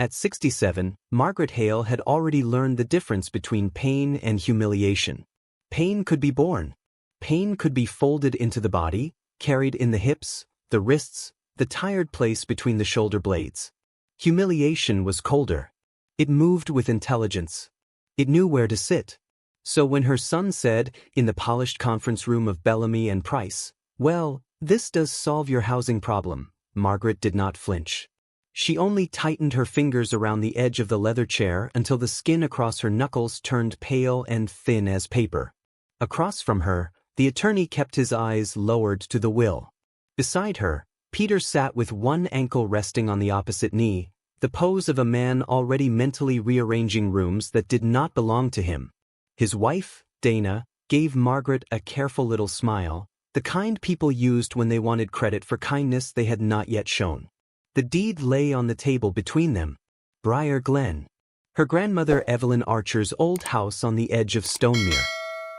At 67, Margaret Hale had already learned the difference between pain and humiliation. Pain could be borne. Pain could be folded into the body, carried in the hips, the wrists, the tired place between the shoulder blades. Humiliation was colder. It moved with intelligence. It knew where to sit. So when her son said, in the polished conference room of Bellamy and Price, "Well, this does solve your housing problem," Margaret did not flinch. She only tightened her fingers around the edge of the leather chair until the skin across her knuckles turned pale and thin as paper. Across from her, the attorney kept his eyes lowered to the will. Beside her, Peter sat with one ankle resting on the opposite knee, the pose of a man already mentally rearranging rooms that did not belong to him. His wife, Dana, gave Margaret a careful little smile, the kind people used when they wanted credit for kindness they had not yet shown. The deed lay on the table between them. Briar Glen. Her grandmother Evelyn Archer's old house on the edge of Stonemere.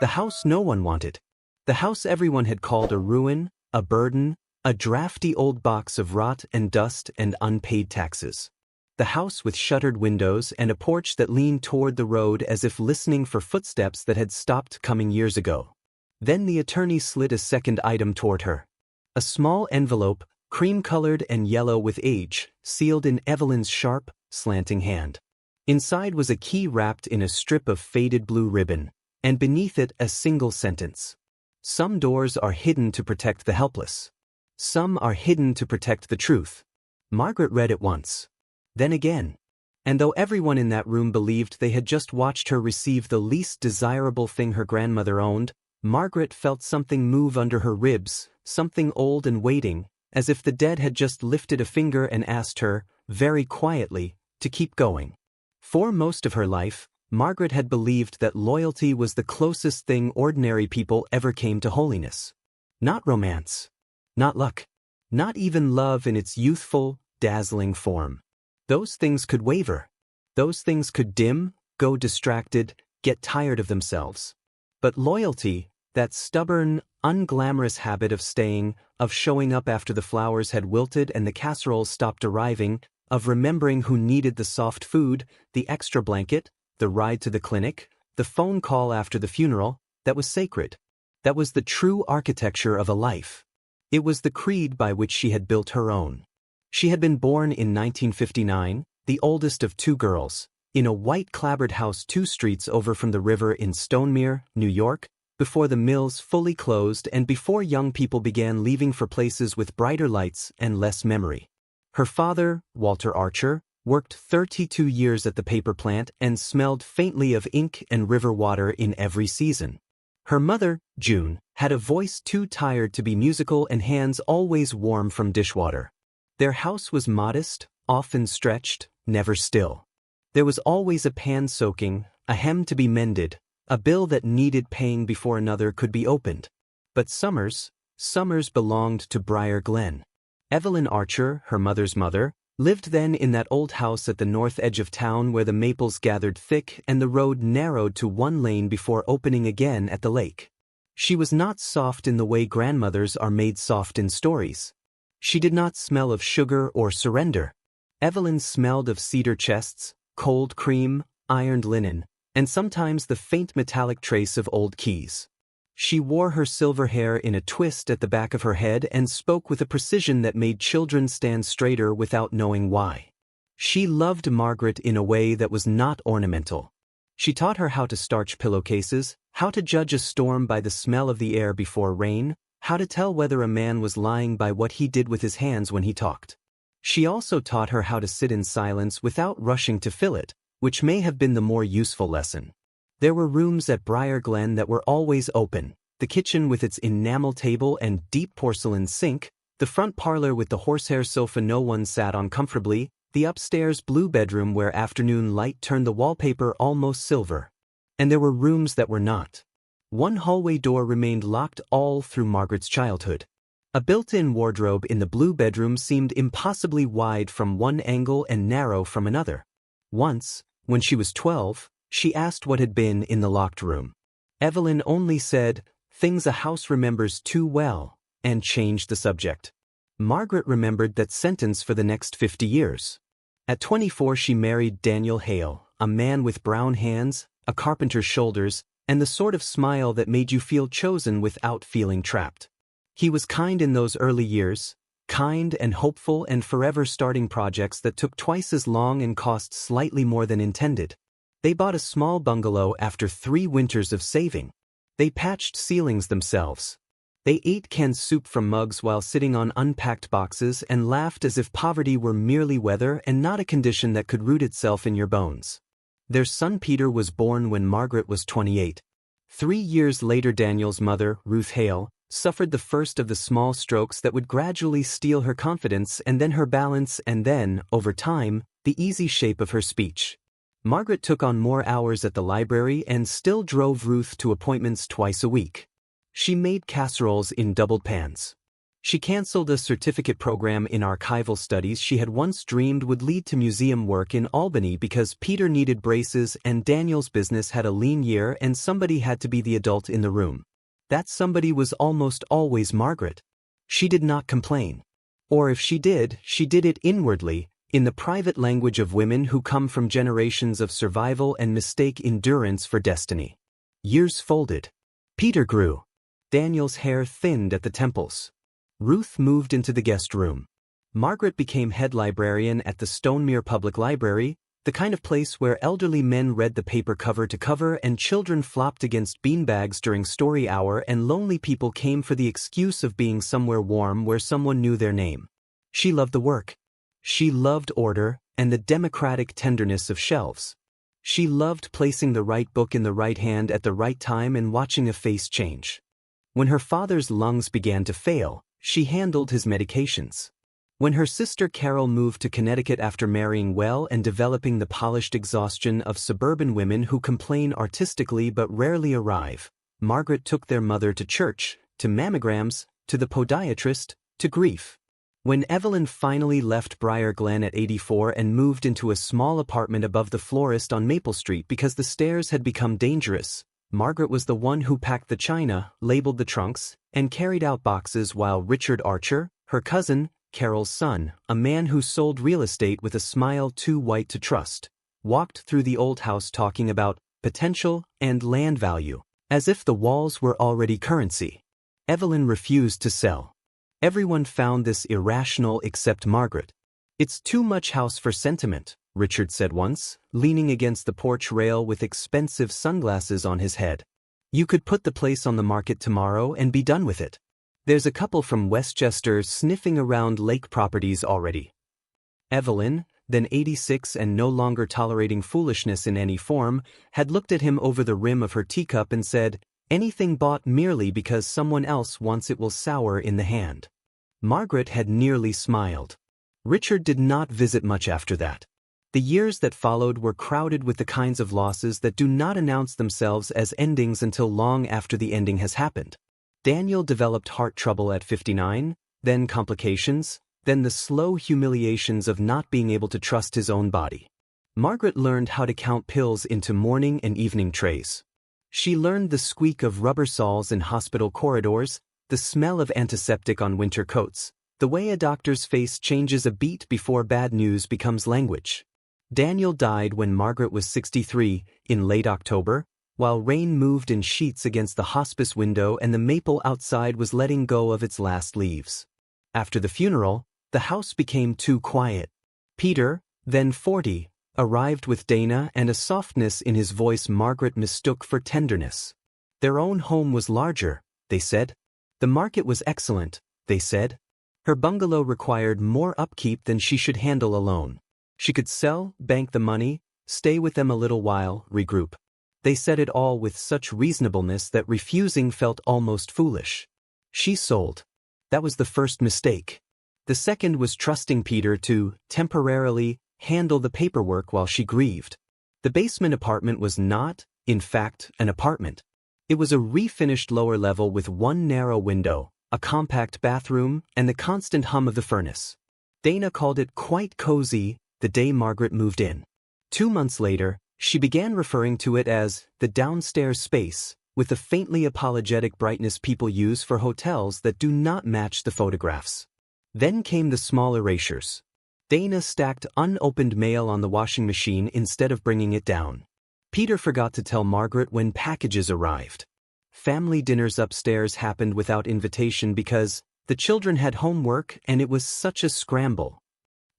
The house no one wanted. The house everyone had called a ruin, a burden, a drafty old box of rot and dust and unpaid taxes. The house with shuttered windows and a porch that leaned toward the road as if listening for footsteps that had stopped coming years ago. Then the attorney slid a second item toward her. A small envelope, cream-colored and yellow with age, sealed in Evelyn's sharp, slanting hand. Inside was a key wrapped in a strip of faded blue ribbon, and beneath it a single sentence. Some doors are hidden to protect the helpless. Some are hidden to protect the truth. Margaret read it once. Then again. And though everyone in that room believed they had just watched her receive the least desirable thing her grandmother owned, Margaret felt something move under her ribs, something old and waiting, as if the dead had just lifted a finger and asked her, very quietly, to keep going. For most of her life, Margaret had believed that loyalty was the closest thing ordinary people ever came to holiness. Not romance. Not luck. Not even love in its youthful, dazzling form. Those things could waver. Those things could dim, go distracted, get tired of themselves. But loyalty, that stubborn, unglamorous habit of staying, of showing up after the flowers had wilted and the casseroles stopped arriving, of remembering who needed the soft food, the extra blanket, the ride to the clinic, the phone call after the funeral, that was sacred. That was the true architecture of a life. It was the creed by which she had built her own. She had been born in 1959, the oldest of two girls, in a white clapboard house 2 streets over from the river in Stonemere, New York, before the mills fully closed and before young people began leaving for places with brighter lights and less memory. Her father, Walter Archer, worked 32 years at the paper plant and smelled faintly of ink and river water in every season. Her mother, June, had a voice too tired to be musical and hands always warm from dishwater. Their house was modest, often stretched, never still. There was always a pan soaking, a hem to be mended, a bill that needed paying before another could be opened. But summers belonged to Briar Glen. Evelyn Archer, her mother's mother, lived then in that old house at the north edge of town where the maples gathered thick and the road narrowed to one lane before opening again at the lake. She was not soft in the way grandmothers are made soft in stories. She did not smell of sugar or surrender. Evelyn smelled of cedar chests, cold cream, ironed linen, and sometimes the faint metallic trace of old keys. She wore her silver hair in a twist at the back of her head and spoke with a precision that made children stand straighter without knowing why. She loved Margaret in a way that was not ornamental. She taught her how to starch pillowcases, how to judge a storm by the smell of the air before rain, how to tell whether a man was lying by what he did with his hands when he talked. She also taught her how to sit in silence without rushing to fill it, which may have been the more useful lesson. There were rooms at Briar Glen that were always open, the kitchen with its enamel table and deep porcelain sink, the front parlor with the horsehair sofa no one sat on comfortably, the upstairs blue bedroom where afternoon light turned the wallpaper almost silver. And there were rooms that were not. One hallway door remained locked all through Margaret's childhood. A built-in wardrobe in the blue bedroom seemed impossibly wide from one angle and narrow from another. Once, when she was 12, she asked what had been in the locked room. Evelyn only said, "Things a house remembers too well," and changed the subject. Margaret remembered that sentence for the next 50 years. At 24 she married Daniel Hale, a man with brown hands, a carpenter's shoulders, and the sort of smile that made you feel chosen without feeling trapped. He was kind in those early years, kind and hopeful and forever starting projects that took twice as long and cost slightly more than intended. They bought a small bungalow after 3 winters of saving. They patched ceilings themselves. They ate canned soup from mugs while sitting on unpacked boxes and laughed as if poverty were merely weather and not a condition that could root itself in your bones. Their son Peter was born when Margaret was 28. 3 years later Daniel's mother, Ruth Hale, suffered the first of the small strokes that would gradually steal her confidence and then her balance and then, over time, the easy shape of her speech. Margaret took on more hours at the library and still drove Ruth to appointments twice a week. She made casseroles in doubled pans. She canceled a certificate program in archival studies she had once dreamed would lead to museum work in Albany because Peter needed braces and Daniel's business had a lean year and somebody had to be the adult in the room. That somebody was almost always Margaret. She did not complain. Or if she did it inwardly, in the private language of women who come from generations of survival and mistake endurance for destiny. Years folded. Peter grew. Daniel's hair thinned at the temples. Ruth moved into the guest room. Margaret became head librarian at the Stonemere Public Library, the kind of place where elderly men read the paper cover to cover and children flopped against beanbags during story hour and lonely people came for the excuse of being somewhere warm where someone knew their name. She loved the work. She loved order and the democratic tenderness of shelves. She loved placing the right book in the right hand at the right time and watching a face change. When her father's lungs began to fail, she handled his medications. When her sister Carol moved to Connecticut after marrying well and developing the polished exhaustion of suburban women who complain artistically but rarely arrive, Margaret took their mother to church, to mammograms, to the podiatrist, to grief. When Evelyn finally left Briar Glen at 84 and moved into a small apartment above the florist on Maple Street because the stairs had become dangerous, Margaret was the one who packed the china, labeled the trunks, and carried out boxes while Richard Archer, her cousin, Carol's son, a man who sold real estate with a smile too white to trust, walked through the old house talking about potential and land value, as if the walls were already currency. Evelyn refused to sell. Everyone found this irrational except Margaret. "It's too much house for sentiment," Richard said once, leaning against the porch rail with expensive sunglasses on his head. "You could put the place on the market tomorrow and be done with it. There's a couple from Westchester sniffing around lake properties already." Evelyn, then 86 and no longer tolerating foolishness in any form, had looked at him over the rim of her teacup and said, "Anything bought merely because someone else wants it will sour in the hand." Margaret had nearly smiled. Richard did not visit much after that. The years that followed were crowded with the kinds of losses that do not announce themselves as endings until long after the ending has happened. Daniel developed heart trouble at 59, then complications, then the slow humiliations of not being able to trust his own body. Margaret learned how to count pills into morning and evening trays. She learned the squeak of rubber saws in hospital corridors, the smell of antiseptic on winter coats, the way a doctor's face changes a beat before bad news becomes language. Daniel died when Margaret was 63, in late October, while rain moved in sheets against the hospice window and the maple outside was letting go of its last leaves. After the funeral, the house became too quiet. Peter, then 40, arrived with Dana and a softness in his voice Margaret mistook for tenderness. Their own home was larger, they said. The market was excellent, they said. Her bungalow required more upkeep than she should handle alone. She could sell, bank the money, stay with them a little while, regroup. They said it all with such reasonableness that refusing felt almost foolish. She sold. That was the first mistake. The second was trusting Peter to, temporarily, handle the paperwork while she grieved. The basement apartment was not, in fact, an apartment. It was a refinished lower level with one narrow window, a compact bathroom, and the constant hum of the furnace. Dana called it quite cozy the day Margaret moved in. 2 months later, she began referring to it as the downstairs space, with the faintly apologetic brightness people use for hotels that do not match the photographs. Then came the small erasures. Dana stacked unopened mail on the washing machine instead of bringing it down. Peter forgot to tell Margaret when packages arrived. Family dinners upstairs happened without invitation because the children had homework and it was such a scramble.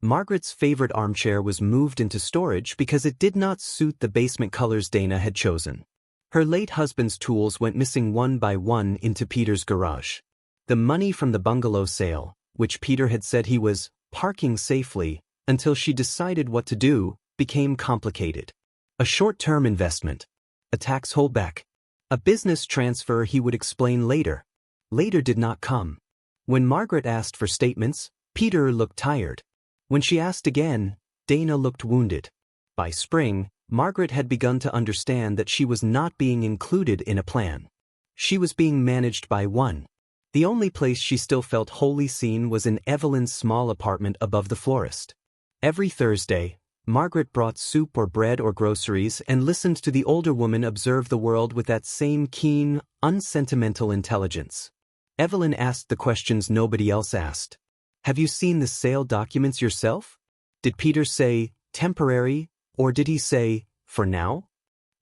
Margaret's favorite armchair was moved into storage because it did not suit the basement colors Dana had chosen. Her late husband's tools went missing one by one into Peter's garage. The money from the bungalow sale, which Peter had said he was parking safely until she decided what to do, became complicated. A short-term investment, a tax holdback, a business transfer he would explain later. Later did not come. When Margaret asked for statements, Peter looked tired. When she asked again, Dana looked wounded. By spring, Margaret had begun to understand that she was not being included in a plan. She was being managed by one. The only place she still felt wholly seen was in Evelyn's small apartment above the florist. Every Thursday, Margaret brought soup or bread or groceries and listened to the older woman observe the world with that same keen, unsentimental intelligence. Evelyn asked the questions nobody else asked. Have you seen the sale documents yourself? Did Peter say, temporary, or did he say, for now?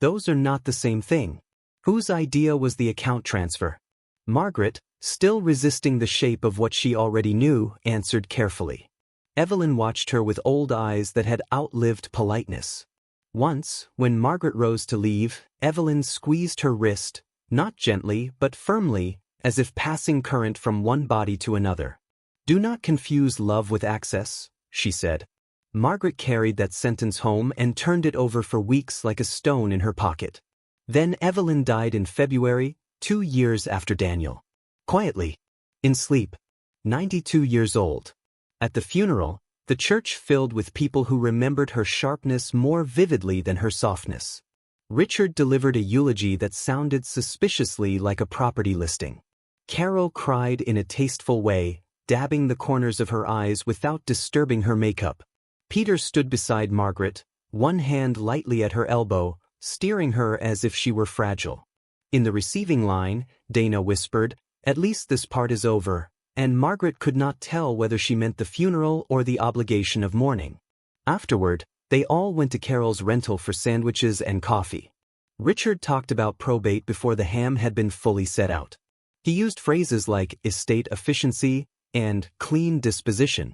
Those are not the same thing. Whose idea was the account transfer? Margaret, still resisting the shape of what she already knew, answered carefully. Evelyn watched her with old eyes that had outlived politeness. Once, when Margaret rose to leave, Evelyn squeezed her wrist, not gently but firmly, as if passing current from one body to another. Do not confuse love with access, she said. Margaret carried that sentence home and turned it over for weeks like a stone in her pocket. Then Evelyn died in February, 2 years after Daniel. Quietly. In sleep. 92 years old. At the funeral, the church filled with people who remembered her sharpness more vividly than her softness. Richard delivered a eulogy that sounded suspiciously like a property listing. Carol cried in a tasteful way, dabbing the corners of her eyes without disturbing her makeup. Peter stood beside Margaret, one hand lightly at her elbow, steering her as if she were fragile. In the receiving line, Dana whispered, "At least this part is over," and Margaret could not tell whether she meant the funeral or the obligation of mourning. Afterward, they all went to Carol's rental for sandwiches and coffee. Richard talked about probate before the ham had been fully set out. He used phrases like estate efficiency and clean disposition.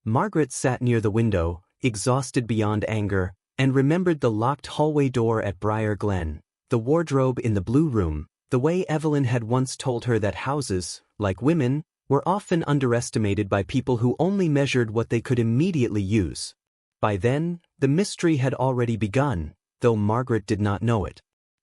Margaret sat near the window, exhausted beyond anger, and remembered the locked hallway door at Briar Glen, the wardrobe in the blue room, the way Evelyn had once told her that houses, like women, were often underestimated by people who only measured what they could immediately use. By then, the mystery had already begun, though Margaret did not know it.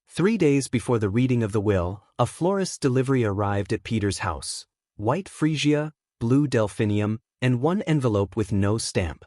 3 days before the reading of the will, a florist's delivery arrived at Peter's house. White freesia, blue delphinium, and one envelope with no stamp.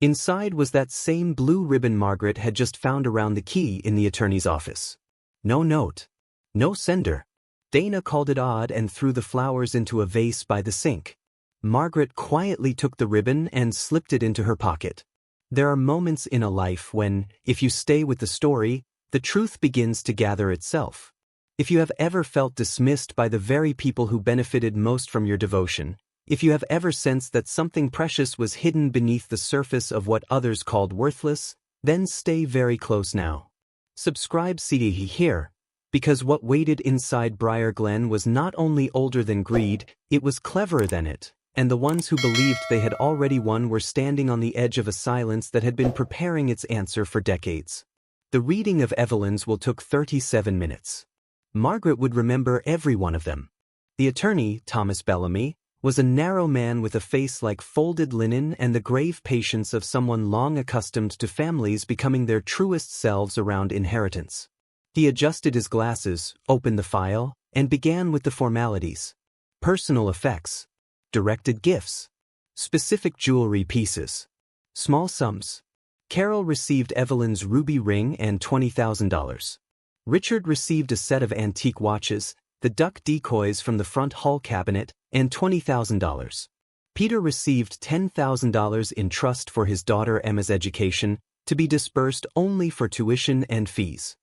Inside was that same blue ribbon Margaret had just found around the key in the attorney's office. No note. No sender. Dana called it odd and threw the flowers into a vase by the sink. Margaret quietly took the ribbon and slipped it into her pocket. There are moments in a life when, if you stay with the story, the truth begins to gather itself. If you have ever felt dismissed by the very people who benefited most from your devotion, if you have ever sensed that something precious was hidden beneath the surface of what others called worthless, then stay very close now. Subscribe CD here, because what waited inside Briar Glen was not only older than greed, it was cleverer than it, and the ones who believed they had already won were standing on the edge of a silence that had been preparing its answer for decades. The reading of Evelyn's will took 37 minutes. Margaret would remember every one of them. The attorney, Thomas Bellamy, was a narrow man with a face like folded linen and the grave patience of someone long accustomed to families becoming their truest selves around inheritance. He adjusted his glasses, opened the file, and began with the formalities. Personal effects. Directed gifts. Specific jewelry pieces. Small sums. Carol received Evelyn's ruby ring and $20,000. Richard received a set of antique watches, the duck decoys from the front hall cabinet, and $20,000. Peter received $10,000 in trust for his daughter Emma's education, to be disbursed only for tuition and fees.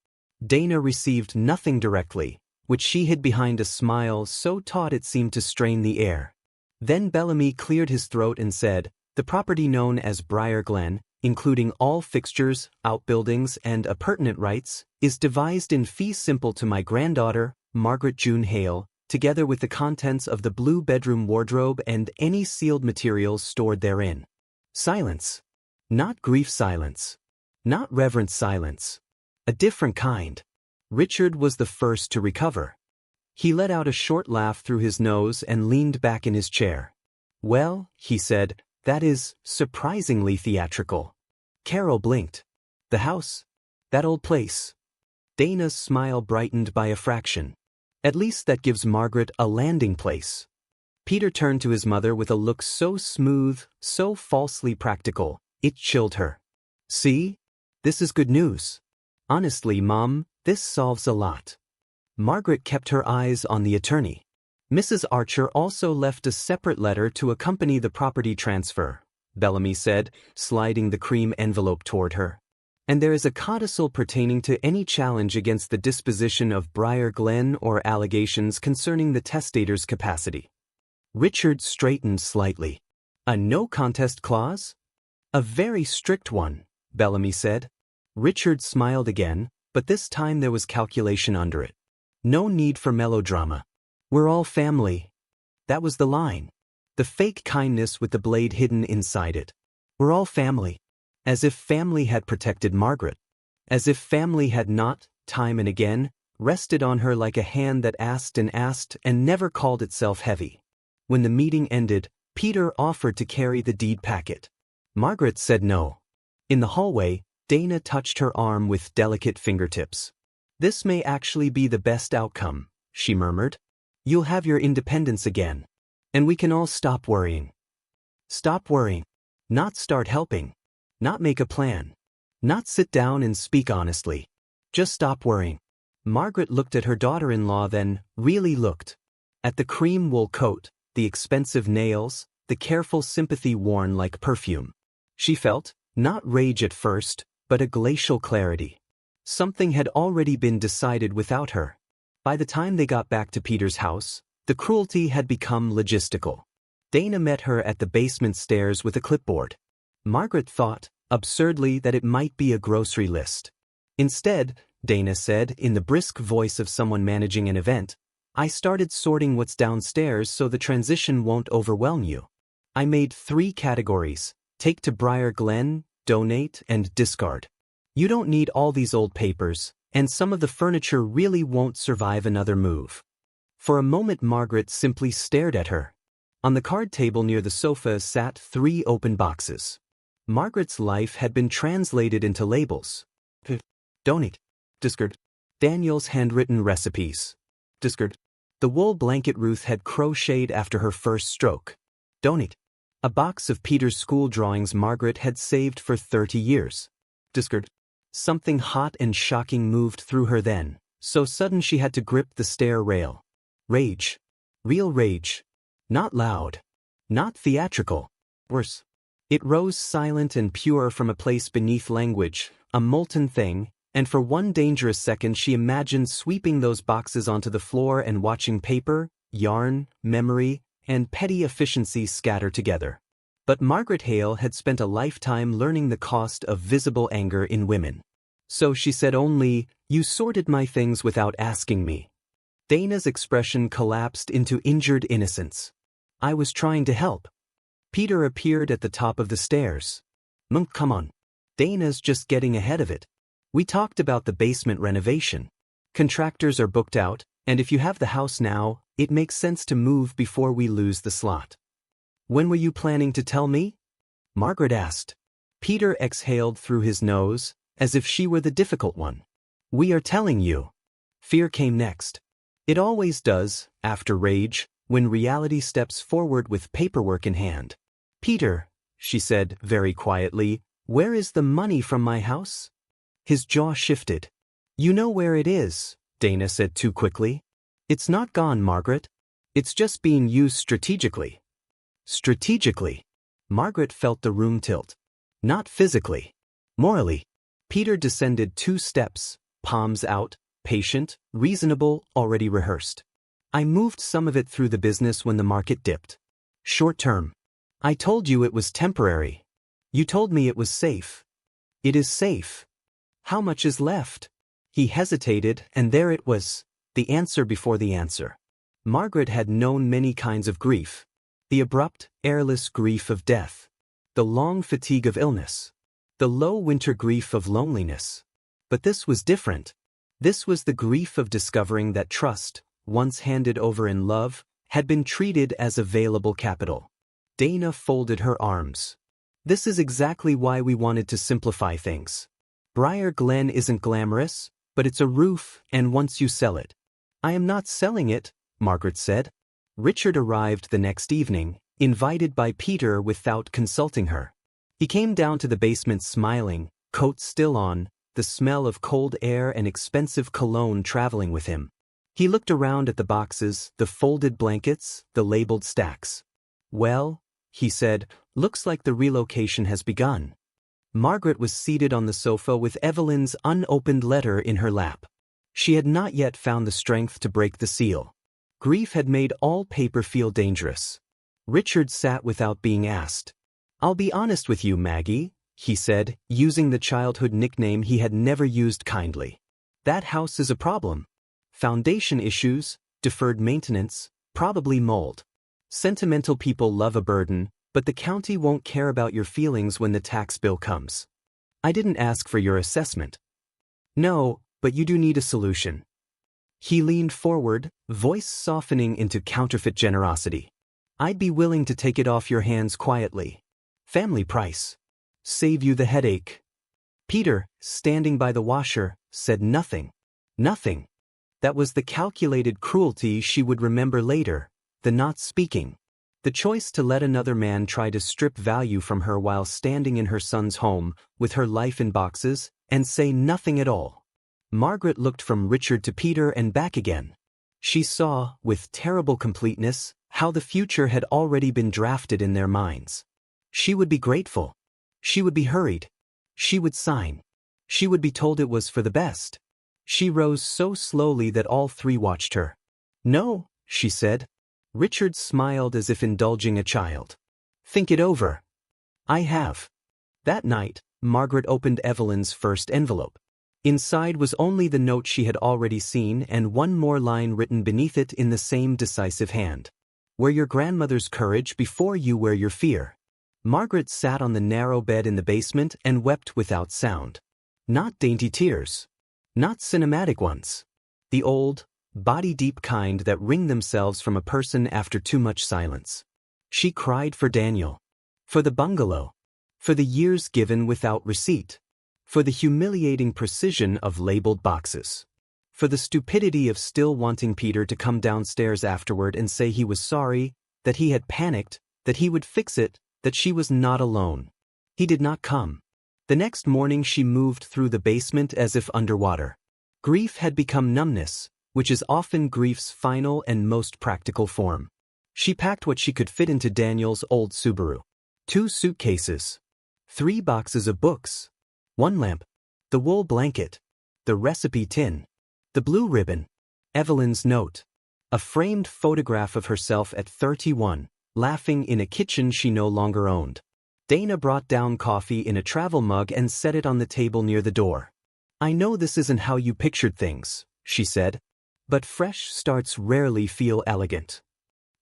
Dana received nothing directly, which she hid behind a smile so taut it seemed to strain the air. Then Bellamy cleared his throat and said, The property known as Briar Glen, including all fixtures, outbuildings, and appurtenant rights, is devised in fee simple to my granddaughter, Margaret June Hale, together with the contents of the blue bedroom wardrobe and any sealed materials stored therein. Silence. Not grief silence. Not reverent silence. A different kind. Richard was the first to recover. He let out a short laugh through his nose and leaned back in his chair. "Well," he said, "that is surprisingly theatrical." Carol blinked. "The house? That old place?" Dana's smile brightened by a fraction. "At least that gives Margaret a landing place." Peter turned to his mother with a look so smooth, so falsely practical, it chilled her. "See? This is good news. Honestly, Mom, this solves a lot." Margaret kept her eyes on the attorney. "Mrs. Archer also left a separate letter to accompany the property transfer," Bellamy said, sliding the cream envelope toward her. "And there is a codicil pertaining to any challenge against the disposition of Briar Glen or allegations concerning the testator's capacity." Richard straightened slightly. "A no-contest clause?" "A very strict one," Bellamy said. Richard smiled again, but this time there was calculation under it. "No need for melodrama. We're all family." That was the line. The fake kindness with the blade hidden inside it. "We're all family." As if family had protected Margaret. As if family had not, time and again, rested on her like a hand that asked and never called itself heavy. When the meeting ended, Peter offered to carry the deed packet. Margaret said no. In the hallway, Dana touched her arm with delicate fingertips. "This may actually be the best outcome," she murmured. "You'll have your independence again. And we can all stop worrying." Stop worrying. Not start helping. Not make a plan. Not sit down and speak honestly. Just stop worrying. Margaret looked at her daughter-in-law, then really looked. At the cream wool coat, the expensive nails, the careful sympathy worn like perfume. She felt, not rage at first, but a glacial clarity. Something had already been decided without her. By the time they got back to Peter's house, the cruelty had become logistical. Dana met her at the basement stairs with a clipboard. Margaret thought, absurdly, that it might be a grocery list. Instead, Dana said, in the brisk voice of someone managing an event, "I started sorting what's downstairs so the transition won't overwhelm you. I made 3 categories: take to Briar Glen, donate, and discard. You don't need all these old papers, and some of the furniture really won't survive another move." For a moment Margaret simply stared at her. On the card table near the sofa sat 3 open boxes. Margaret's life had been translated into labels. Donate. Discard. Daniel's handwritten recipes. Discard. The wool blanket Ruth had crocheted after her first stroke. Donate. A box of Peter's school drawings Margaret had saved for 30 years. Discard. Something hot and shocking moved through her then, so sudden she had to grip the stair rail. Rage. Real rage. Not loud. Not theatrical. Worse. It rose silent and pure from a place beneath language, a molten thing, and for one dangerous second she imagined sweeping those boxes onto the floor and watching paper, yarn, memory, and petty efficiency scatter together. But Margaret Hale had spent a lifetime learning the cost of visible anger in women. So she said only, "You sorted my things without asking me." Dana's expression collapsed into injured innocence. "I was trying to help." Peter appeared at the top of the stairs. Come on. Dana's just getting ahead of it. We talked about the basement renovation. Contractors are booked out, and if you have the house now, it makes sense to move before we lose the slot." "When were you planning to tell me?" Margaret asked. Peter exhaled through his nose, as if she were the difficult one. "We are telling you." Fear came next. It always does, after rage, when reality steps forward with paperwork in hand. "Peter," she said very quietly, "where is the money from my house?" His jaw shifted. "You know where it is," Dana said too quickly. "It's not gone, Margaret. It's just being used strategically." Strategically. Margaret felt the room tilt. Not physically. Morally. Peter descended 2 steps, palms out, patient, reasonable, already rehearsed. "I moved some of it through the business when the market dipped. Short term. I told you it was temporary. You told me it was safe. It is safe. How much is left? He hesitated, and there it was, the answer before the answer. Margaret had known many kinds of grief. The abrupt, airless grief of death. The long fatigue of illness. The low winter grief of loneliness. But this was different. This was the grief of discovering that trust, once handed over in love, had been treated as available capital. Dana folded her arms. This is exactly why we wanted to simplify things. Briar Glen isn't glamorous, but it's a roof, and once you sell it. I am not selling it, Margaret said. Richard arrived the next evening, invited by Peter without consulting her. He came down to the basement smiling, coat still on, the smell of cold air and expensive cologne traveling with him. He looked around at the boxes, the folded blankets, the labeled stacks. Well, he said, looks like the relocation has begun. Margaret was seated on the sofa with Evelyn's unopened letter in her lap. She had not yet found the strength to break the seal. Grief had made all paper feel dangerous. Richard sat without being asked. I'll be honest with you, Maggie, he said, using the childhood nickname he had never used kindly. That house is a problem. Foundation issues, deferred maintenance, probably mold. Sentimental people love a burden, but the county won't care about your feelings when the tax bill comes. I didn't ask for your assessment. No, but you do need a solution. He leaned forward, voice softening into counterfeit generosity. I'd be willing to take it off your hands quietly. Family price. Save you the headache. Peter, standing by the washer, said nothing. Nothing. That was the calculated cruelty she would remember later, the not speaking. The choice to let another man try to strip value from her while standing in her son's home, with her life in boxes, and say nothing at all. Margaret looked from Richard to Peter and back again. She saw, with terrible completeness, how the future had already been drafted in their minds. She would be grateful. She would be hurried. She would sign. She would be told it was for the best. She rose so slowly that all three watched her. No, she said. Richard smiled as if indulging a child. Think it over. I have. That night, Margaret opened Evelyn's first envelope. Inside was only the note she had already seen and one more line written beneath it in the same decisive hand. Wear your grandmother's courage before you wear your fear. Margaret sat on the narrow bed in the basement and wept without sound. Not dainty tears. Not cinematic ones. The old, body-deep kind that wring themselves from a person after too much silence. She cried for Daniel. For the bungalow. For the years given without receipt. For the humiliating precision of labeled boxes. For the stupidity of still wanting Peter to come downstairs afterward and say he was sorry, that he had panicked, that he would fix it, that she was not alone. He did not come. The next morning she moved through the basement as if underwater. Grief had become numbness, which is often grief's final and most practical form. She packed what she could fit into Daniel's old Subaru. 2 suitcases. 3 boxes of books. 1 lamp. The wool blanket. The recipe tin. The blue ribbon. Evelyn's note. A framed photograph of herself at 31, laughing in a kitchen she no longer owned. Dana brought down coffee in a travel mug and set it on the table near the door. I know this isn't how you pictured things, she said, but fresh starts rarely feel elegant.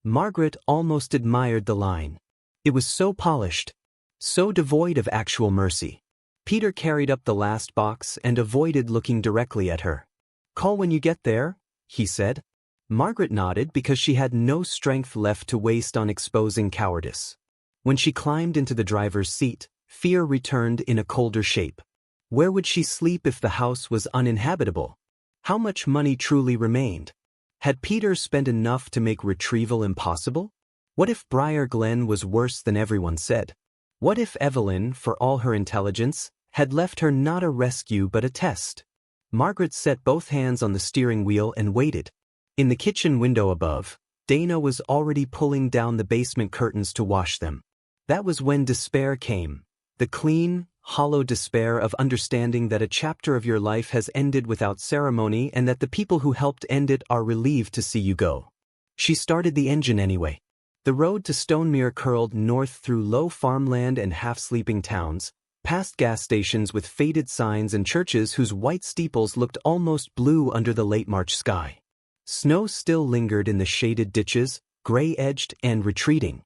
Margaret almost admired the line. It was so polished, so devoid of actual mercy. Peter carried up the last box and avoided looking directly at her. Call when you get there, he said. Margaret nodded because she had no strength left to waste on exposing cowardice. When she climbed into the driver's seat, fear returned in a colder shape. Where would she sleep if the house was uninhabitable? How much money truly remained? Had Peter spent enough to make retrieval impossible? What if Briar Glen was worse than everyone said? What if Evelyn, for all her intelligence, had left her not a rescue but a test? Margaret set both hands on the steering wheel and waited. In the kitchen window above, Dana was already pulling down the basement curtains to wash them. That was when despair came. The clean, hollow despair of understanding that a chapter of your life has ended without ceremony and that the people who helped end it are relieved to see you go. She started the engine anyway. The road to Stonemere curled north through low farmland and half-sleeping towns, past gas stations with faded signs and churches whose white steeples looked almost blue under the late March sky. Snow still lingered in the shaded ditches, gray-edged and retreating.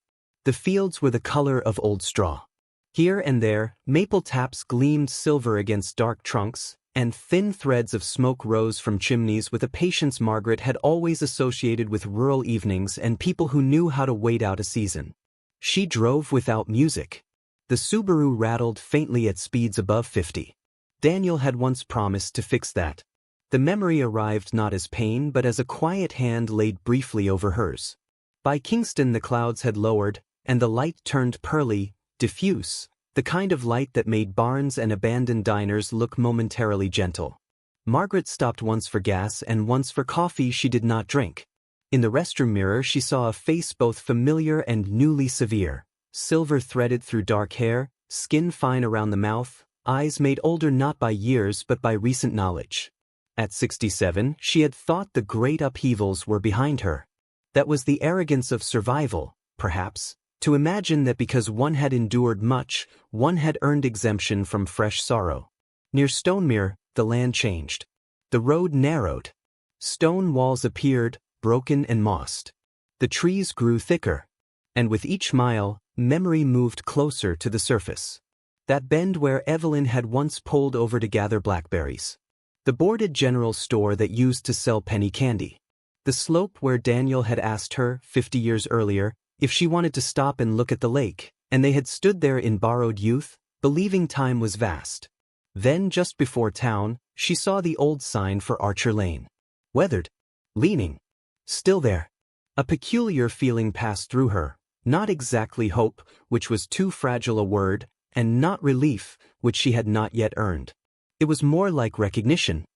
The fields were the color of old straw. Here and there, maple taps gleamed silver against dark trunks, and thin threads of smoke rose from chimneys with a patience Margaret had always associated with rural evenings and people who knew how to wait out a season. She drove without music. The Subaru rattled faintly at speeds above 50. Daniel had once promised to fix that. The memory arrived not as pain but as a quiet hand laid briefly over hers. By Kingston the clouds had lowered, and the light turned pearly, diffuse, the kind of light that made barns and abandoned diners look momentarily gentle. Margaret stopped once for gas and once for coffee she did not drink. In the restroom mirror she saw a face both familiar and newly severe, silver-threaded through dark hair, skin fine around the mouth, eyes made older not by years but by recent knowledge. At 67, she had thought the great upheavals were behind her. That was the arrogance of survival, perhaps, to imagine that because one had endured much, one had earned exemption from fresh sorrow. Near Stonemere, the land changed. The road narrowed. Stone walls appeared, broken and mossed. The trees grew thicker. And with each mile, memory moved closer to the surface. That bend where Evelyn had once pulled over to gather blackberries. The boarded general store that used to sell penny candy. The slope where Daniel had asked her, 50 years earlier, if she wanted to stop and look at the lake, and they had stood there in borrowed youth, believing time was vast. Then, just before town, she saw the old sign for Archer Lane. Weathered. Leaning. Still there. A peculiar feeling passed through her, not exactly hope, which was too fragile a word, and not relief, which she had not yet earned. It was more like recognition.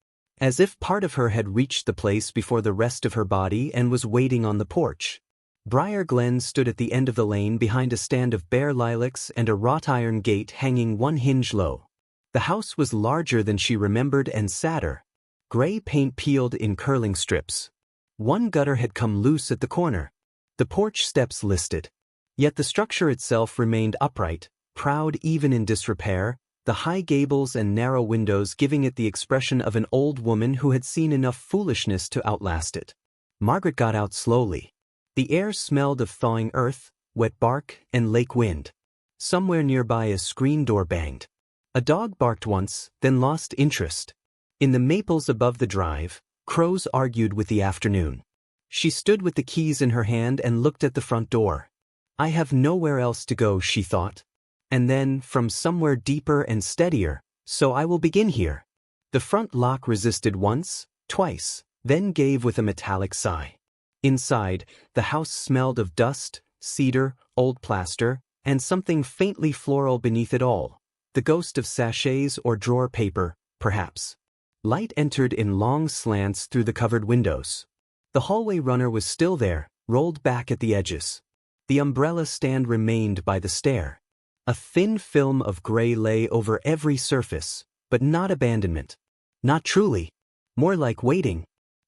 As if part of her had reached the place before the rest of her body and was waiting on the porch. Briar Glen stood at the end of the lane behind a stand of bare lilacs and a wrought iron gate hanging one hinge low. The house was larger than she remembered and sadder. Gray paint peeled in curling strips. One gutter had come loose at the corner. The porch steps listed. Yet the structure itself remained upright, proud even in disrepair, the high gables and narrow windows giving it the expression of an old woman who had seen enough foolishness to outlast it. Margaret got out slowly. The air smelled of thawing earth, wet bark, and lake wind. Somewhere nearby a screen door banged. A dog barked once, then lost interest. In the maples above the drive, crows argued with the afternoon. She stood with the keys in her hand and looked at the front door. I have nowhere else to go, she thought. And then, from somewhere deeper and steadier, so I will begin here. The front lock resisted once, twice, then gave with a metallic sigh. Inside, the house smelled of dust, cedar, old plaster, and something faintly floral beneath it all, the ghost of sachets or drawer paper, perhaps. Light entered in long slants through the covered windows. The hallway runner was still there, rolled back at the edges. The umbrella stand remained by the stair. A thin film of gray lay over every surface, but not abandonment. Not truly. More like waiting.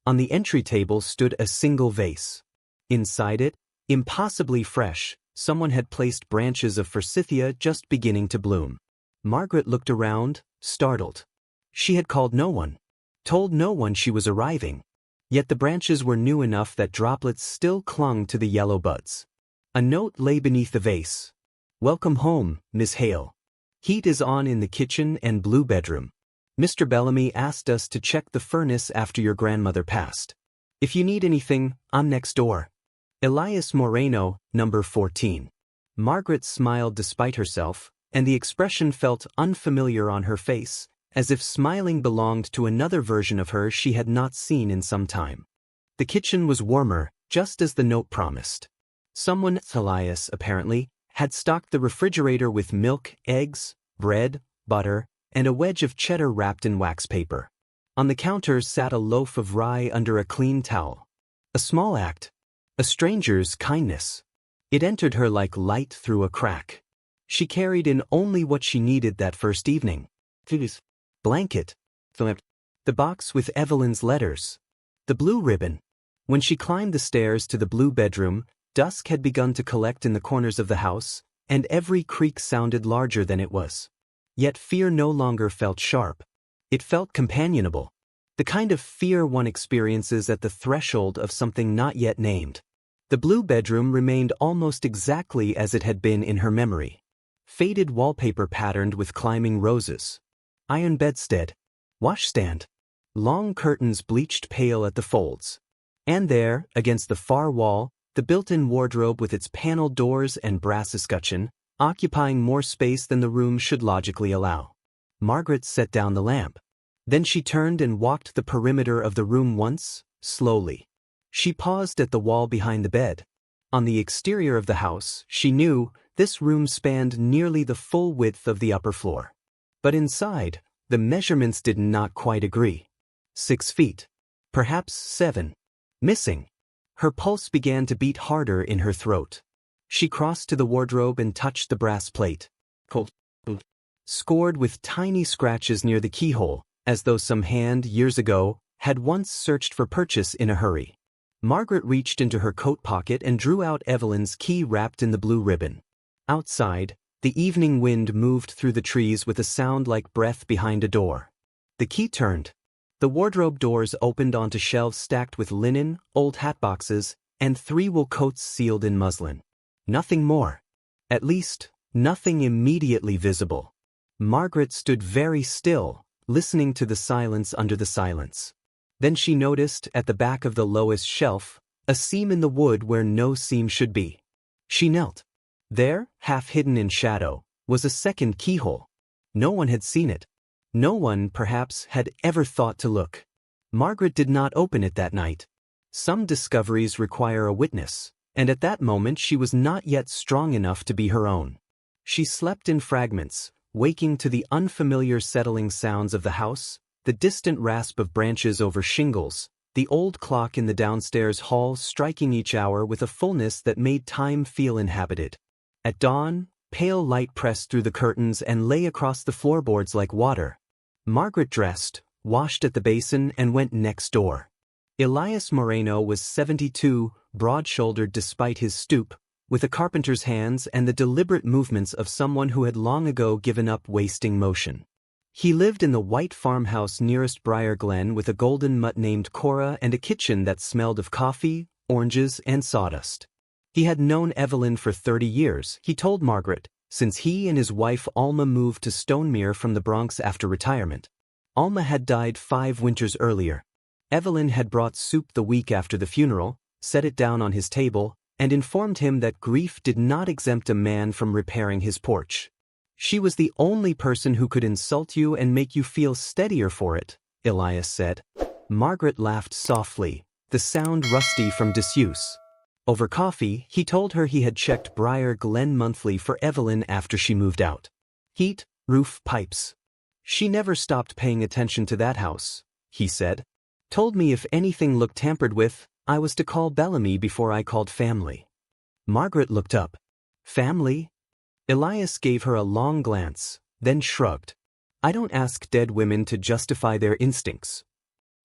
On the entry table stood a single vase. Inside it, impossibly fresh, someone had placed branches of forsythia just beginning to bloom. Margaret looked around, startled. She had called no one, told no one she was arriving. Yet the branches were new enough that droplets still clung to the yellow buds. A note lay beneath the vase. Welcome home, Miss Hale. Heat is on in the kitchen and blue bedroom. Mr. Bellamy asked us to check the furnace after your grandmother passed. If you need anything, I'm next door. Elias Moreno, number 14. Margaret smiled despite herself, and the expression felt unfamiliar on her face, as if smiling belonged to another version of her she had not seen in some time. The kitchen was warmer, just as the note promised. Someone, Elias apparently, had stocked the refrigerator with milk, eggs, bread, butter, and a wedge of cheddar wrapped in wax paper. On the counter sat a loaf of rye under a clean towel. A small act. A stranger's kindness. It entered her like light through a crack. She carried in only what she needed that first evening. Blanket. The box with Evelyn's letters. The blue ribbon. When she climbed the stairs to the blue bedroom, Dusk had begun to collect in the corners of the house, and every creak sounded larger than it was. Yet fear no longer felt sharp. It felt companionable. The kind of fear one experiences at the threshold of something not yet named. The blue bedroom remained almost exactly as it had been in her memory. Faded wallpaper patterned with climbing roses. Iron bedstead. Washstand. Long curtains bleached pale at the folds. And there, against the far wall, the built-in wardrobe with its paneled doors and brass escutcheon, occupying more space than the room should logically allow. Margaret set down the lamp. Then she turned and walked the perimeter of the room once, slowly. She paused at the wall behind the bed. On the exterior of the house, she knew, this room spanned nearly the full width of the upper floor. But inside, the measurements did not quite agree. 6 feet. Perhaps 7. Missing. Her pulse began to beat harder in her throat. She crossed to the wardrobe and touched the brass plate. Cold. Scored with tiny scratches near the keyhole, as though some hand, years ago, had once searched for purchase in a hurry. Margaret reached into her coat pocket and drew out Evelyn's key wrapped in the blue ribbon. Outside, the evening wind moved through the trees with a sound like breath behind a door. The key turned. The wardrobe doors opened onto shelves stacked with linen, old hat boxes, and 3 wool coats sealed in muslin. Nothing more. At least, nothing immediately visible. Margaret stood very still, listening to the silence under the silence. Then she noticed, at the back of the lowest shelf, a seam in the wood where no seam should be. She knelt. There, half hidden in shadow, was a second keyhole. No one had seen it. No one, perhaps, had ever thought to look. Margaret did not open it that night. Some discoveries require a witness, and at that moment she was not yet strong enough to be her own. She slept in fragments, waking to the unfamiliar settling sounds of the house, the distant rasp of branches over shingles, the old clock in the downstairs hall striking each hour with a fullness that made time feel inhabited. At dawn, pale light pressed through the curtains and lay across the floorboards like water. Margaret dressed, washed at the basin, and went next door. Elias Moreno was 72, broad-shouldered despite his stoop, with a carpenter's hands and the deliberate movements of someone who had long ago given up wasting motion. He lived in the white farmhouse nearest Briar Glen with a golden mutt named Cora and a kitchen that smelled of coffee, oranges, and sawdust. He had known Evelyn for 30 years, he told Margaret, since he and his wife Alma moved to Stonemere from the Bronx after retirement. Alma had died 5 winters earlier. Evelyn had brought soup the week after the funeral, set it down on his table, and informed him that grief did not exempt a man from repairing his porch. She was the only person who could insult you and make you feel steadier for it, Elias said. Margaret laughed softly, the sound rusty from disuse. Over coffee, he told her he had checked Briar Glen monthly for Evelyn after she moved out. Heat, roof, pipes. She never stopped paying attention to that house, he said. Told me if anything looked tampered with, I was to call Bellamy before I called family. Margaret looked up. Family? Elias gave her a long glance, then shrugged. I don't ask dead women to justify their instincts.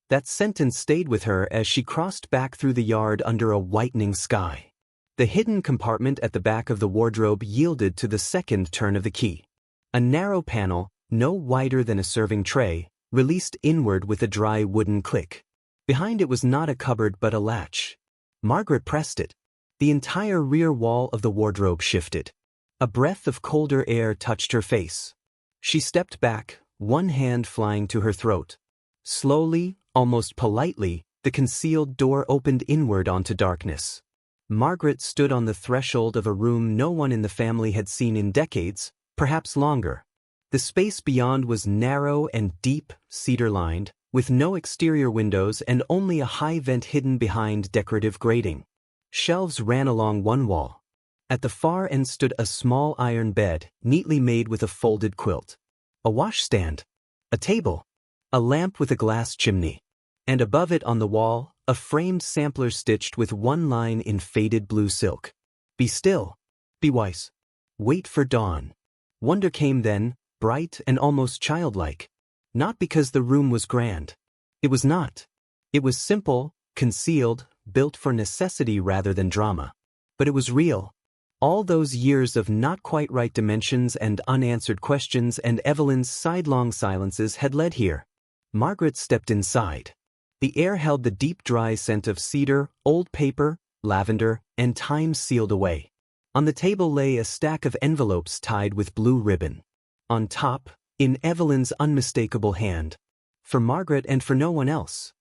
That sentence stayed with her as she crossed back through the yard under a whitening sky. The hidden compartment at the back of the wardrobe yielded to the second turn of the key. A narrow panel, no wider than a serving tray, released inward with a dry wooden click. Behind it was not a cupboard but a latch. Margaret pressed it. The entire rear wall of the wardrobe shifted. A breath of colder air touched her face. She stepped back, one hand flying to her throat. Slowly, almost politely, the concealed door opened inward onto darkness. Margaret stood on the threshold of a room no one in the family had seen in decades, perhaps longer. The space beyond was narrow and deep, cedar-lined, with no exterior windows and only a high vent hidden behind decorative grating. Shelves ran along one wall. At the far end stood a small iron bed, neatly made with a folded quilt. A washstand. A table. A lamp with a glass chimney. And above it on the wall, a framed sampler stitched with one line in faded blue silk. Be still. Be wise. Wait for dawn. Wonder came then, bright and almost childlike. Not because the room was grand. It was not. It was simple, concealed, built for necessity rather than drama. But it was real. All those years of not quite right dimensions and unanswered questions and Evelyn's sidelong silences had led here. Margaret stepped inside. The air held the deep dry scent of cedar, old paper, lavender, and time sealed away. On the table lay a stack of envelopes tied with blue ribbon. On top, in Evelyn's unmistakable hand. For Margaret and for no one else.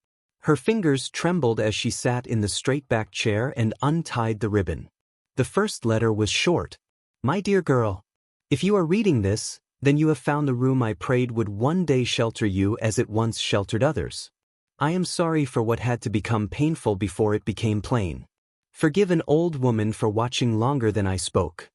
Her fingers trembled as she sat in the straight-back chair and untied the ribbon. The first letter was short. My dear girl, if you are reading this, then you have found the room I prayed would one day shelter you as it once sheltered others. I am sorry for what had to become painful before it became plain. Forgive an old woman for watching longer than I spoke.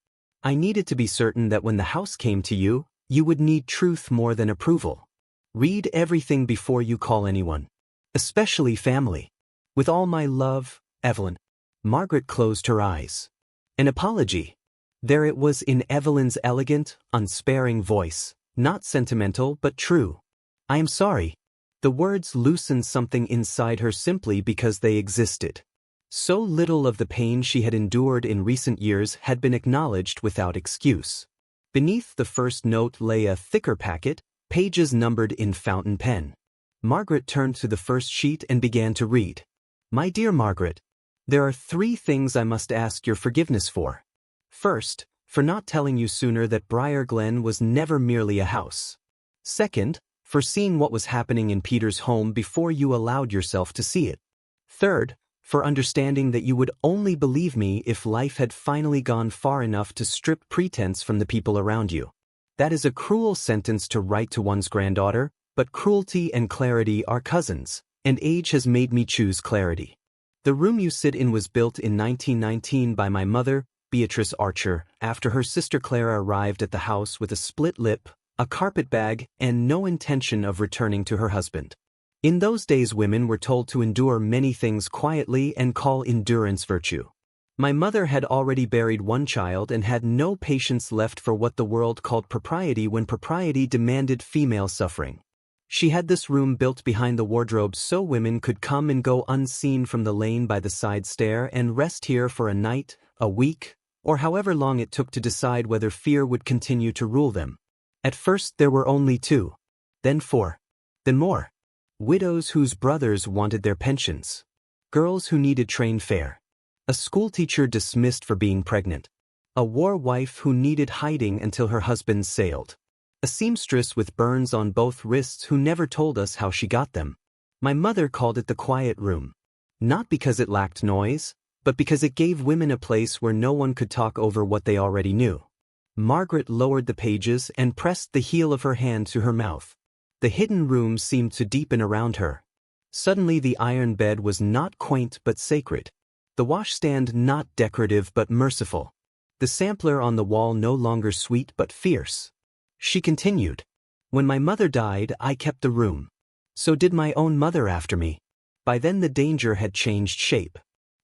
I needed to be certain that when the house came to you, you would need truth more than approval. Read everything before you call anyone. Especially family. With all my love, Evelyn. Margaret closed her eyes. An apology. There it was in Evelyn's elegant, unsparing voice, not sentimental but true. I am sorry. The words loosened something inside her simply because they existed. So little of the pain she had endured in recent years had been acknowledged without excuse. Beneath the first note lay a thicker packet, pages numbered in fountain pen. Margaret turned to the first sheet and began to read. My dear Margaret, there are 3 things I must ask your forgiveness for. First, for not telling you sooner that Briar Glen was never merely a house. Second, for seeing what was happening in Peter's home before you allowed yourself to see it. Third, for understanding that you would only believe me if life had finally gone far enough to strip pretense from the people around you. That is a cruel sentence to write to one's granddaughter, but cruelty and clarity are cousins, and age has made me choose clarity. The room you sit in was built in 1919 by my mother, Beatrice Archer, after her sister Clara arrived at the house with a split lip, a carpetbag, and no intention of returning to her husband. In those days women were told to endure many things quietly and call endurance virtue. My mother had already buried 1 child and had no patience left for what the world called propriety when propriety demanded female suffering. She had this room built behind the wardrobe so women could come and go unseen from the lane by the side stair and rest here for a night, a week, or however long it took to decide whether fear would continue to rule them. At first there were only 2, then 4, then more. Widows whose brothers wanted their pensions. Girls who needed train fare. A schoolteacher dismissed for being pregnant. A war wife who needed hiding until her husband sailed. A seamstress with burns on both wrists who never told us how she got them. My mother called it the quiet room. Not because it lacked noise, but because it gave women a place where no one could talk over what they already knew. Margaret lowered the pages and pressed the heel of her hand to her mouth. The hidden room seemed to deepen around her. Suddenly the iron bed was not quaint but sacred. The washstand not decorative but merciful. The sampler on the wall no longer sweet but fierce. She continued. When my mother died, I kept the room. So did my own mother after me. By then the danger had changed shape.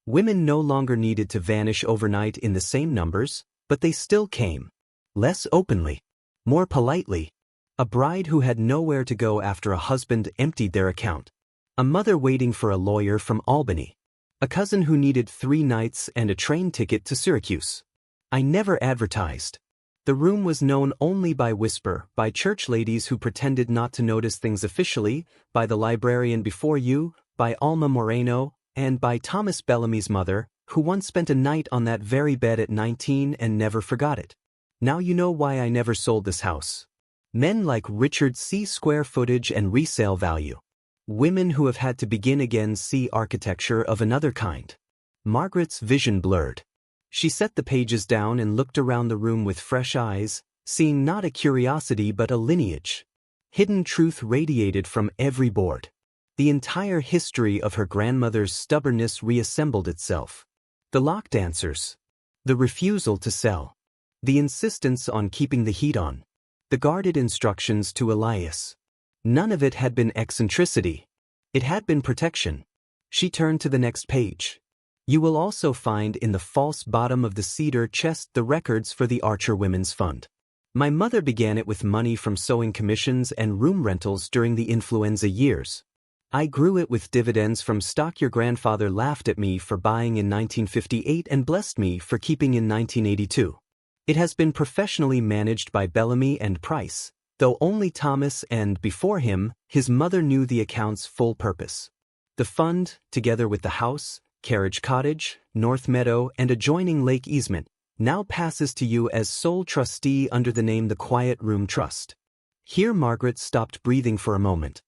Women no longer needed to vanish overnight in the same numbers, but they still came. Less openly. More politely. A bride who had nowhere to go after a husband emptied their account. A mother waiting for a lawyer from Albany. A cousin who needed 3 nights and a train ticket to Syracuse. I never advertised. The room was known only by whisper, by church ladies who pretended not to notice things officially, by the librarian before you, by Alma Moreno, and by Thomas Bellamy's mother, who once spent a night on that very bed at 19 and never forgot it. Now you know why I never sold this house. Men like Richard see square footage and resale value. Women who have had to begin again see architecture of another kind. Margaret's vision blurred. She set the pages down and looked around the room with fresh eyes, seeing not a curiosity but a lineage. Hidden truth radiated from every board. The entire history of her grandmother's stubbornness reassembled itself. The locked answers. The refusal to sell. The insistence on keeping the heat on. The guarded instructions to Elias. None of it had been eccentricity. It had been protection. She turned to the next page. You will also find in the false bottom of the cedar chest the records for the Archer Women's Fund. My mother began it with money from sewing commissions and room rentals during the influenza years. I grew it with dividends from stock your grandfather laughed at me for buying in 1958 and blessed me for keeping in 1982. It has been professionally managed by Bellamy and Price, though only Thomas and, before him, his mother knew the account's full purpose. The fund, together with the house, carriage cottage, North Meadow, and adjoining lake easement, now passes to you as sole trustee under the name the Quiet Room Trust. Here Margaret stopped breathing for a moment.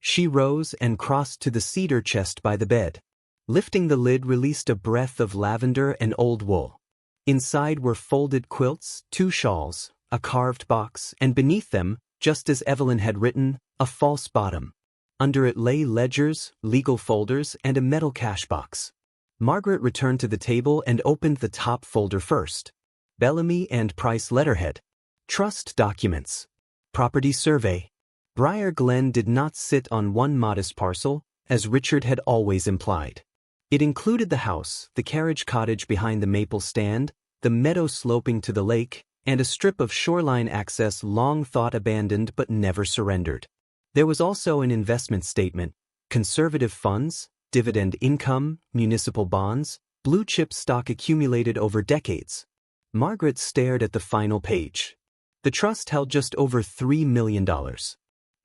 She rose and crossed to the cedar chest by the bed. Lifting the lid released a breath of lavender and old wool. Inside were folded quilts, 2 shawls, a carved box, and beneath them, just as Evelyn had written, a false bottom. Under it lay ledgers, legal folders, and a metal cash box. Margaret returned to the table and opened the top folder first. Bellamy and Price letterhead. Trust documents. Property survey. Briar Glen did not sit on one modest parcel, as Richard had always implied. It included the house, the carriage cottage behind the maple stand, the meadow sloping to the lake, and a strip of shoreline access long thought abandoned but never surrendered. There was also an investment statement, conservative funds, dividend income, municipal bonds, blue-chip stock accumulated over decades. Margaret stared at the final page. The trust held just over $3 million.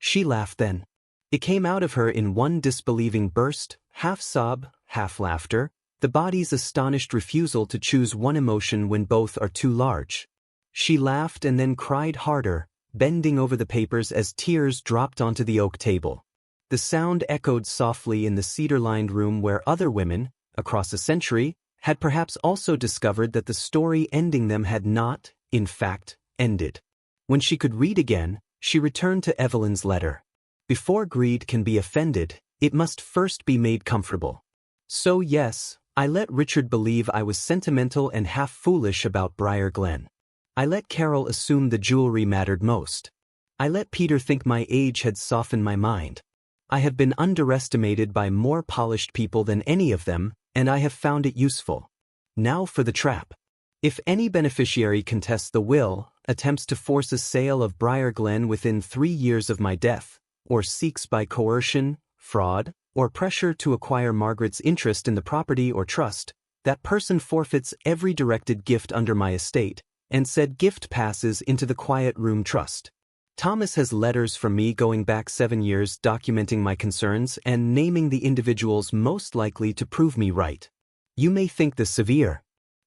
She laughed then. It came out of her in one disbelieving burst, half sob, half laughter, the body's astonished refusal to choose one emotion when both are too large. She laughed and then cried harder, bending over the papers as tears dropped onto the oak table. The sound echoed softly in the cedar-lined room where other women, across a century, had perhaps also discovered that the story ending them had not, in fact, ended. When she could read again, she returned to Evelyn's letter. Before greed can be offended, it must first be made comfortable. So yes, I let Richard believe I was sentimental and half foolish about Briar Glen. I let Carol assume the jewelry mattered most. I let Peter think my age had softened my mind. I have been underestimated by more polished people than any of them, and I have found it useful. Now for the trap. If any beneficiary contests the will, attempts to force a sale of Briar Glen within 3 years of my death, or seeks by coercion, fraud, or pressure to acquire Margaret's interest in the property or trust, that person forfeits every directed gift under my estate, and said gift passes into the Quiet Room Trust. Thomas has letters from me going back 7 years documenting my concerns and naming the individuals most likely to prove me right. You may think this severe.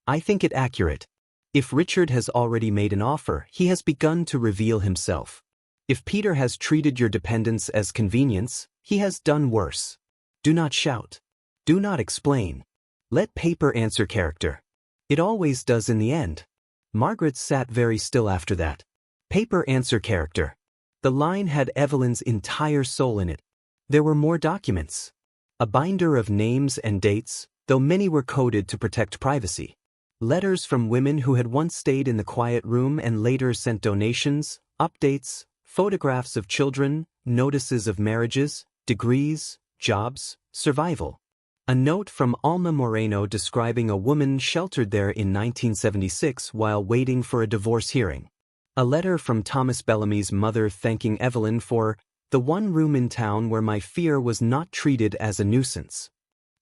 I think it accurate. If Richard has already made an offer, he has begun to reveal himself. If Peter has treated your dependents as convenience, he has done worse. Do not shout. Do not explain. Let paper answer character. It always does in the end. Margaret sat very still after that. Paper answer character. The line had Evelyn's entire soul in it. There were more documents. A binder of names and dates, though many were coded to protect privacy. Letters from women who had once stayed in the quiet room and later sent donations, updates, photographs of children, notices of marriages, degrees, jobs, survival. A note from Alma Moreno describing a woman sheltered there in 1976 while waiting for a divorce hearing. A letter from Thomas Bellamy's mother thanking Evelyn for the one room in town where my fear was not treated as a nuisance.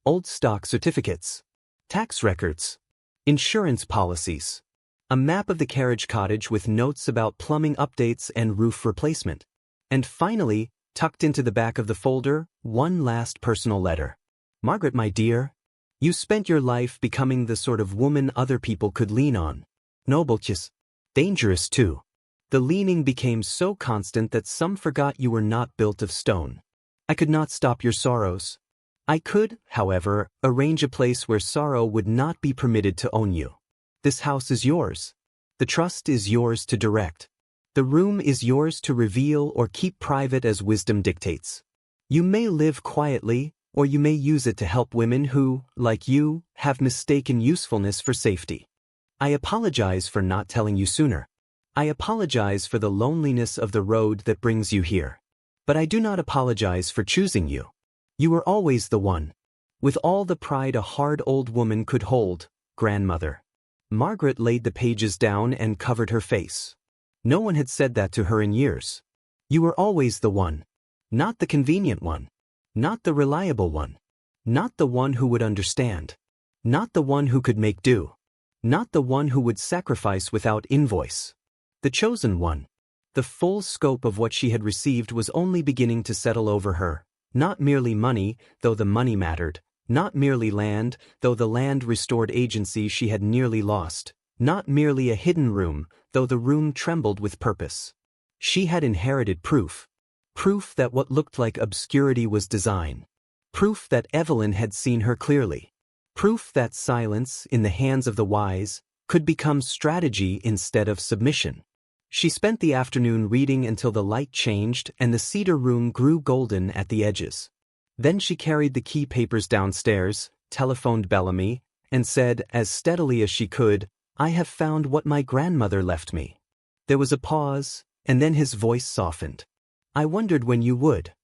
Old stock certificates. Tax records. Insurance policies. A map of the carriage cottage with notes about plumbing updates and roof replacement. And finally, tucked into the back of the folder, one last personal letter. Margaret, my dear, you spent your life becoming the sort of woman other people could lean on. Noble-chess. Dangerous too. The leaning became so constant that some forgot you were not built of stone. I could not stop your sorrows. I could, however, arrange a place where sorrow would not be permitted to own you. This house is yours. The trust is yours to direct. The room is yours to reveal or keep private as wisdom dictates. You may live quietly, or you may use it to help women who, like you, have mistaken usefulness for safety. I apologize for not telling you sooner. I apologize for the loneliness of the road that brings you here. But I do not apologize for choosing you. You were always the one. With all the pride a hard old woman could hold, grandmother. Margaret laid the pages down and covered her face. No one had said that to her in years. You were always the one. Not the convenient one. Not the reliable one. Not the one who would understand. Not the one who could make do. Not the one who would sacrifice without invoice. The chosen one. The full scope of what she had received was only beginning to settle over her. Not merely money, though the money mattered. Not merely land, though the land restored agency she had nearly lost. Not merely a hidden room, though the room trembled with purpose. She had inherited proof. Proof that what looked like obscurity was design. Proof that Evelyn had seen her clearly. Proof that silence, in the hands of the wise, could become strategy instead of submission. She spent the afternoon reading until the light changed and the cedar room grew golden at the edges. Then she carried the key papers downstairs, telephoned Bellamy, and said, as steadily as she could, "I have found what my grandmother left me." There was a pause, and then his voice softened. "I wondered when you would."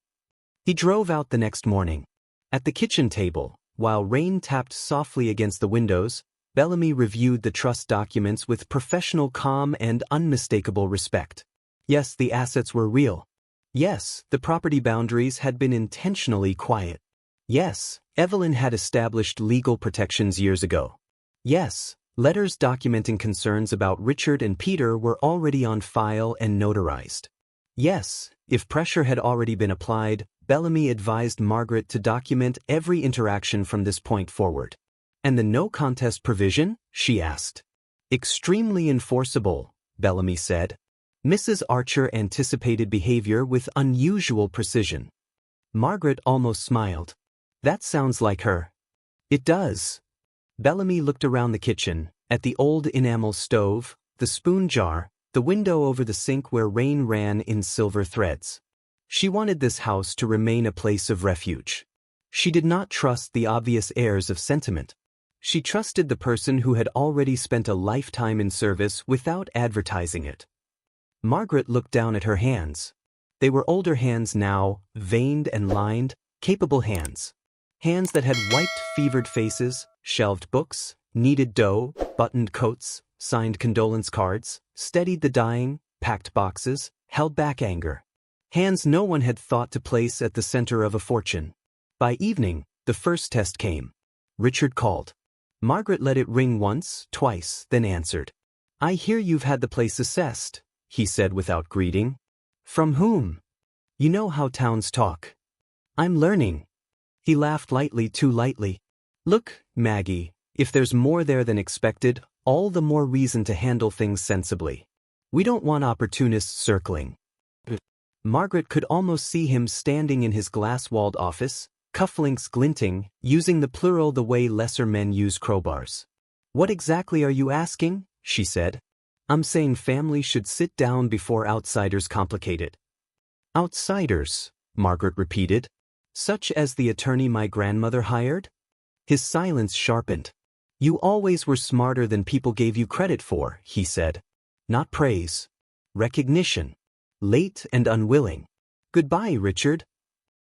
He drove out the next morning. At the kitchen table, while rain tapped softly against the windows, Bellamy reviewed the trust documents with professional calm and unmistakable respect. Yes, the assets were real. Yes, the property boundaries had been intentionally quiet. Yes, Evelyn had established legal protections years ago. Yes, letters documenting concerns about Richard and Peter were already on file and notarized. Yes, if pressure had already been applied, Bellamy advised Margaret to document every interaction from this point forward. "And the no-contest provision?" she asked. "Extremely enforceable," Bellamy said. Mrs. Archer anticipated behavior with unusual precision. Margaret almost smiled. "That sounds like her." "It does." Bellamy looked around the kitchen, at the old enamel stove, the spoon jar, the window over the sink where rain ran in silver threads. She wanted this house to remain a place of refuge. She did not trust the obvious airs of sentiment. She trusted the person who had already spent a lifetime in service without advertising it. Margaret looked down at her hands. They were older hands now, veined and lined, capable hands. Hands that had wiped fevered faces, shelved books, kneaded dough, buttoned coats, signed condolence cards, steadied the dying, packed boxes, held back anger. Hands no one had thought to place at the center of a fortune. By evening, the first test came. Richard called. Margaret let it ring once, twice, then answered. "I hear you've had the place assessed," he said without greeting. "From whom?" "You know how towns talk." "I'm learning." He laughed lightly, too lightly. "Look, Maggie, if there's more there than expected, all the more reason to handle things sensibly. We don't want opportunists circling." Margaret could almost see him standing in his glass-walled office, cufflinks glinting, using the plural the way lesser men use crowbars. "What exactly are you asking?" she said. "I'm saying families should sit down before outsiders complicate it." "Outsiders," Margaret repeated. "Such as the attorney my grandmother hired?" His silence sharpened. "You always were smarter than people gave you credit for," he said. "Not praise. Recognition. Late and unwilling. Goodbye, Richard."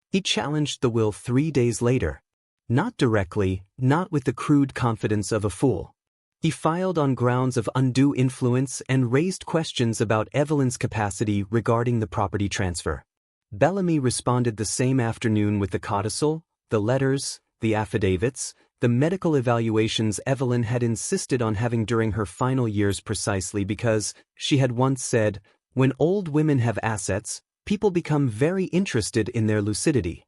He challenged the will 3 days later. Not directly, not with the crude confidence of a fool. He filed on grounds of undue influence and raised questions about Evelyn's capacity regarding the property transfer. Bellamy responded the same afternoon with the codicil, the letters, the affidavits, the medical evaluations Evelyn had insisted on having during her final years precisely because, she had once said, when old women have assets, people become very interested in their lucidity.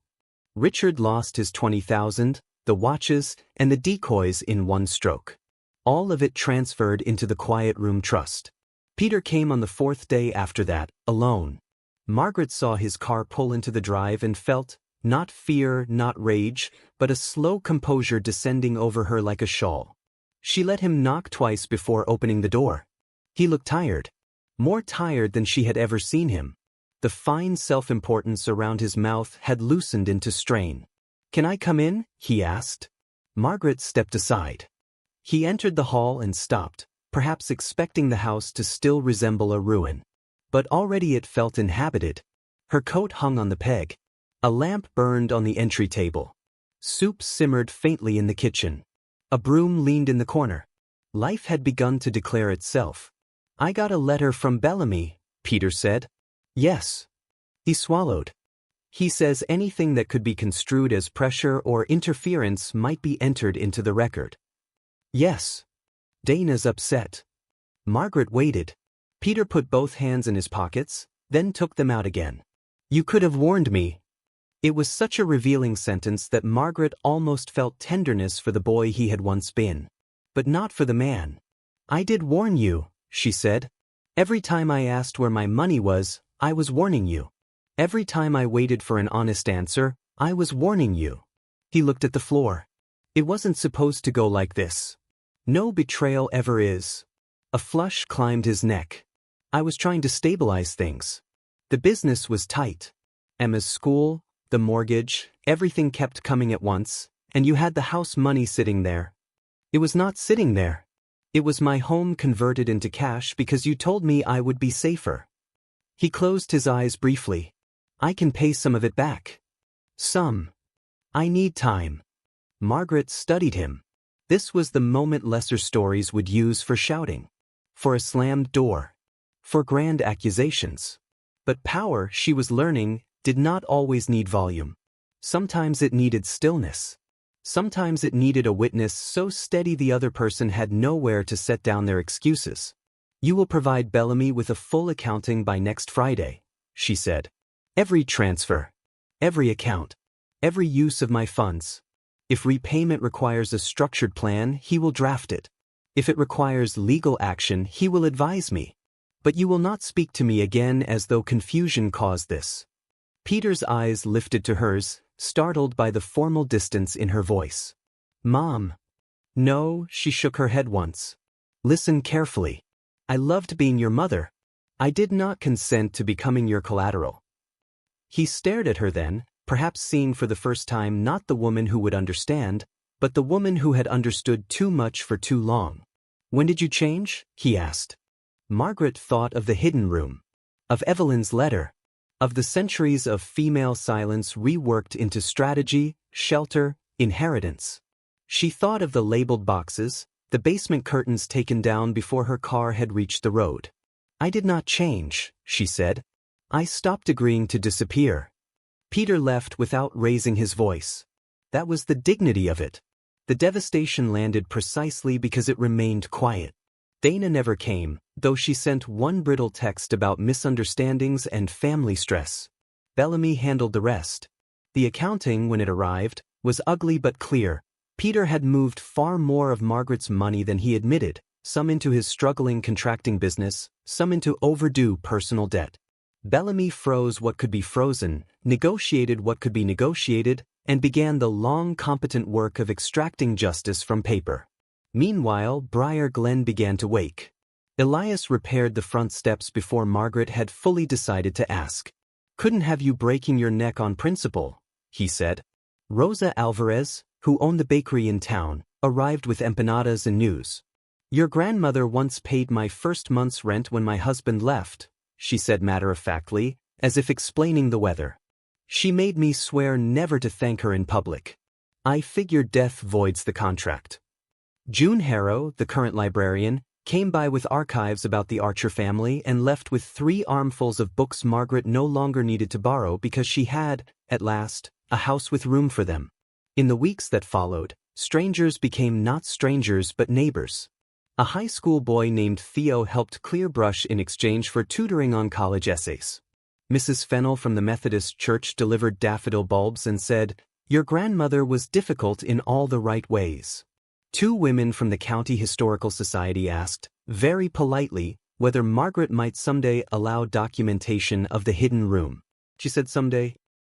Richard lost his 20,000, the watches, and the decoys in one stroke. All of it transferred into the quiet room trust. Peter came on the 4th day after that, alone. Margaret saw his car pull into the drive and felt, not fear, not rage, but a slow composure descending over her like a shawl. She let him knock twice before opening the door. He looked tired. More tired than she had ever seen him. The fine self-importance around his mouth had loosened into strain. "Can I come in?" he asked. Margaret stepped aside. He entered the hall and stopped, perhaps expecting the house to still resemble a ruin. But already it felt inhabited. Her coat hung on the peg. A lamp burned on the entry table. Soup simmered faintly in the kitchen. A broom leaned in the corner. Life had begun to declare itself. "I got a letter from Bellamy," Peter said. "Yes." He swallowed. He says anything that could be construed as pressure or interference might be entered into the record. Yes. Dana's upset. Margaret waited. Peter put both hands in his pockets, then took them out again. You could have warned me. It was such a revealing sentence that Margaret almost felt tenderness for the boy he had once been. But not for the man. I did warn you, she said. Every time I asked where my money was, I was warning you. Every time I waited for an honest answer, I was warning you. He looked at the floor. It wasn't supposed to go like this. No betrayal ever is. A flush climbed his neck. I was trying to stabilize things. The business was tight. Emma's school, the mortgage, everything kept coming at once, and you had the house money sitting there. It was not sitting there. It was my home converted into cash because you told me I would be safer. He closed his eyes briefly. I can pay some of it back. Some. I need time. Margaret studied him. This was the moment lesser stories would use for shouting. For a slammed door. For grand accusations. But power, she was learning, did not always need volume. Sometimes it needed stillness. Sometimes it needed a witness so steady the other person had nowhere to set down their excuses. You will provide Bellamy with a full accounting by next Friday, she said. Every transfer. Every account. Every use of my funds. If repayment requires a structured plan, he will draft it. If it requires legal action, he will advise me. But you will not speak to me again as though confusion caused this. Peter's eyes lifted to hers, startled by the formal distance in her voice. Mom. No, she shook her head once. Listen carefully. I loved being your mother. I did not consent to becoming your collateral. He stared at her then, perhaps seeing for the first time not the woman who would understand, but the woman who had understood too much for too long. When did you change? He asked. Margaret thought of the hidden room. Of Evelyn's letter. Of the centuries of female silence reworked into strategy, shelter, inheritance. She thought of the labeled boxes, the basement curtains taken down before her car had reached the road. I did not change, she said. I stopped agreeing to disappear. Peter left without raising his voice. That was the dignity of it. The devastation landed precisely because it remained quiet. Dana never came, though she sent one brittle text about misunderstandings and family stress. Bellamy handled the rest. The accounting, when it arrived, was ugly but clear. Peter had moved far more of Margaret's money than he admitted, some into his struggling contracting business, some into overdue personal debt. Bellamy froze what could be frozen, negotiated what could be negotiated, and began the long, competent work of extracting justice from paper. Meanwhile, Briar Glen began to wake. Elias repaired the front steps before Margaret had fully decided to ask. Couldn't have you breaking your neck on principle, he said. Rosa Alvarez, who owned the bakery in town, arrived with empanadas and news. Your grandmother once paid my first month's rent when my husband left, she said matter-of-factly, as if explaining the weather. She made me swear never to thank her in public. I figure death voids the contract. June Harrow, the current librarian, came by with archives about the Archer family and left with 3 armfuls of books Margaret no longer needed to borrow because she had, at last, a house with room for them. In the weeks that followed, strangers became not strangers but neighbors. A high school boy named Theo helped clear brush in exchange for tutoring on college essays. Mrs. Fennell from the Methodist Church delivered daffodil bulbs and said, "Your grandmother was difficult in all the right ways." 2 women from the County Historical Society asked, very politely, whether Margaret might someday allow documentation of the hidden room. She said someday,